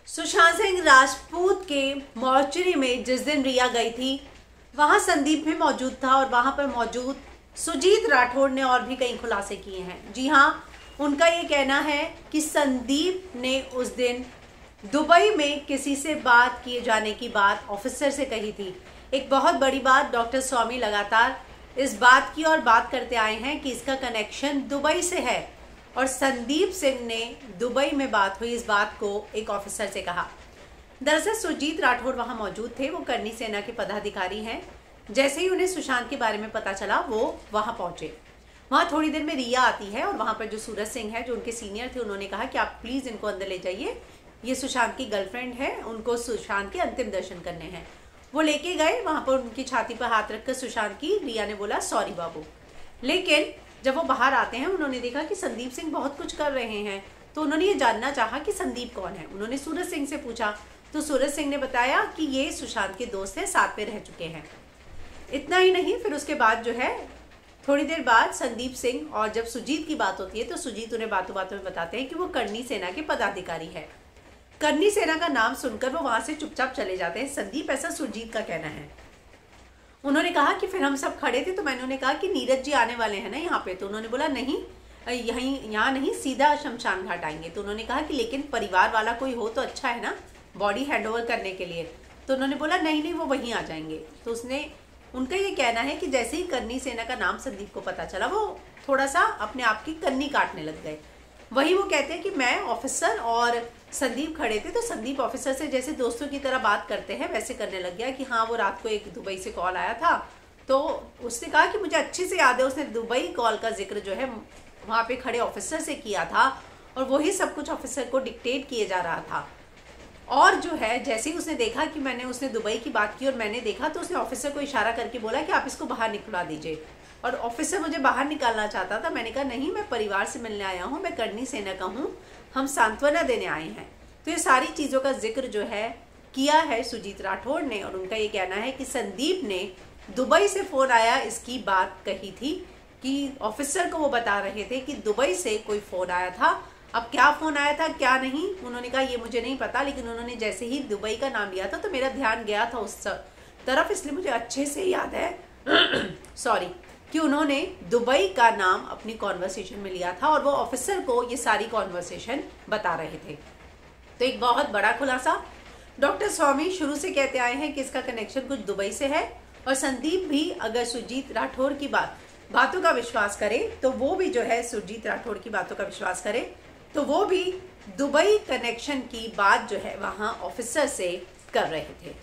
सुशांत सिंह राजपूत के मॉर्चरी में जिस दिन रिया गई थी वहां संदीप भी मौजूद था और वहां पर मौजूद सुजीत राठौड़ ने और भी कई खुलासे किए हैं। जी हाँ, उनका ये कहना है कि संदीप ने उस दिन दुबई में किसी से बात किए जाने की बात ऑफिसर से कही थी। एक बहुत बड़ी बात, डॉक्टर स्वामी लगातार इस बात की और बात करते आए हैं कि इसका कनेक्शन दुबई से है और संदीप सिंह ने दुबई में बात हुई इस बात को एक ऑफिसर से कहा। दरअसल सुजीत राठौड़ वहां मौजूद थे, वो करनी सेना के पदाधिकारी हैं। जैसे ही उन्हें सुशांत के बारे में पता चला वो वहां पहुंचे। वहां थोड़ी देर में रिया आती है और वहां पर जो सूरज सिंह है जो उनके सीनियर थे, उन्होंने कहा कि आप प्लीज इनको अंदर ले जाइए, ये सुशांत की गर्लफ्रेंड है, उनको सुशांत के अंतिम दर्शन करने हैं। वो लेके गए, वहां पर उनकी छाती पर हाथ रखकर सुशांत की रिया ने बोला सॉरी बाबू। लेकिन जब वो बाहर आते हैं उन्होंने देखा कि संदीप सिंह बहुत कुछ कर रहे हैं, तो उन्होंने ये जानना चाहा कि संदीप कौन है। उन्होंने सूरज सिंह से पूछा तो सूरज सिंह ने बताया कि ये सुशांत के दोस्त हैं, साथ में रह चुके हैं। इतना ही नहीं, फिर उसके बाद जो है थोड़ी देर बाद संदीप सिंह और जब सुजीत की बात होती है तो सुजीत उन्हें बातों बातों में बताते हैं कि वो करनी सेना के पदाधिकारी है। करनी सेना का नाम सुनकर वो वहां से चुपचाप चले जाते हैं संदीप, ऐसा सुजीत का कहना है। उन्होंने कहा कि फिर हम सब खड़े थे तो मैंने उन्हें कहा कि नीरज जी आने वाले हैं ना यहाँ पे, तो उन्होंने बोला नहीं, यहाँ नहीं, सीधा शमशान घाट आएंगे। तो उन्होंने कहा कि लेकिन परिवार वाला कोई हो तो अच्छा है ना, बॉडी हैंडओवर करने के लिए। तो उन्होंने बोला नहीं नहीं, वो वहीं आ जाएंगे। तो उनका ये कहना है कि जैसे ही करनी सेना का नाम संदीप को पता चला वो थोड़ा सा अपने आप की कन्नी काटने लग गए। वही वो कहते हैं कि मैं ऑफिसर और संदीप खड़े थे तो संदीप ऑफिसर से जैसे दोस्तों की तरह बात करते हैं वैसे करने लग गया कि हाँ, वो रात को एक दुबई से कॉल आया था। तो उसने कहा कि मुझे अच्छे से याद है, उसने दुबई कॉल का जिक्र जो है वहाँ पे खड़े ऑफिसर से किया था और वही सब कुछ ऑफिसर को डिक्टेट किए जा रहा था। और जो है जैसे ही उसने देखा कि उसने दुबई की बात की और मैंने देखा, तो उसने ऑफिसर को इशारा करके बोला कि आप इसको बाहर निकलवा दीजिए। और ऑफिसर मुझे बाहर निकालना चाहता था। मैंने कहा नहीं, मैं परिवार से मिलने आया हूँ, मैं करनी सेना का हूँ, हम सांत्वना देने आए हैं। तो ये सारी चीज़ों का जिक्र जो है किया है सुजीत राठौड़ ने और उनका ये कहना है कि संदीप ने दुबई से फ़ोन आया इसकी बात कही थी कि ऑफिसर को वो बता रहे थे कि दुबई से कोई फ़ोन आया था। अब क्या फ़ोन आया था क्या नहीं, उन्होंने कहा ये मुझे नहीं पता, लेकिन उन्होंने जैसे ही दुबई का नाम लिया था तो मेरा ध्यान गया था उस तरफ, इसलिए मुझे अच्छे से याद है सॉरी, कि उन्होंने दुबई का नाम अपनी कॉन्वर्सेशन में लिया था और वो ऑफिसर को ये सारी कॉन्वर्सेशन बता रहे थे। तो एक बहुत बड़ा खुलासा, डॉक्टर स्वामी शुरू से कहते आए हैं कि इसका कनेक्शन कुछ दुबई से है और संदीप भी अगर सुजीत राठौड़ की बातों का विश्वास करे तो वो भी जो है सुजीत राठौड़ की बातों का विश्वास करे तो वो भी दुबई कनेक्शन की बात जो है वहाँ ऑफिसर से कर रहे थे।